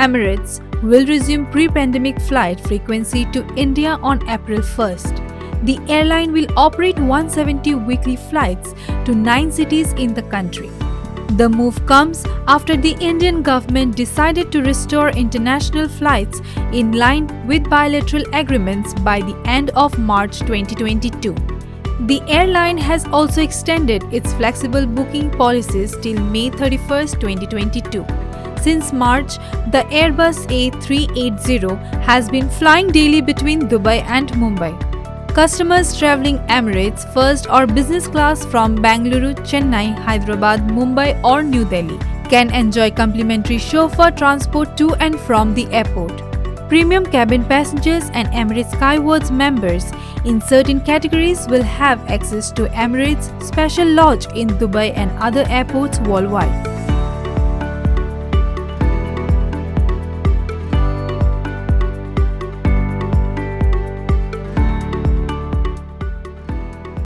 Emirates will resume pre-pandemic flight frequency to India on April 1st. The airline will operate 170 weekly flights to 9 cities in the country. The move comes after the Indian government decided to restore international flights in line with bilateral agreements by the end of March 2022. The airline has also extended its flexible booking policies till May 31, 2022. Since March, the Airbus A380 has been flying daily between Dubai and Mumbai. Customers traveling Emirates First or business class from Bengaluru, Chennai, Hyderabad, Mumbai or New Delhi can enjoy complimentary chauffeur transport to and from the airport. Premium cabin passengers and Emirates Skywards members in certain categories will have access to Emirates Special Lodge in Dubai and other airports worldwide.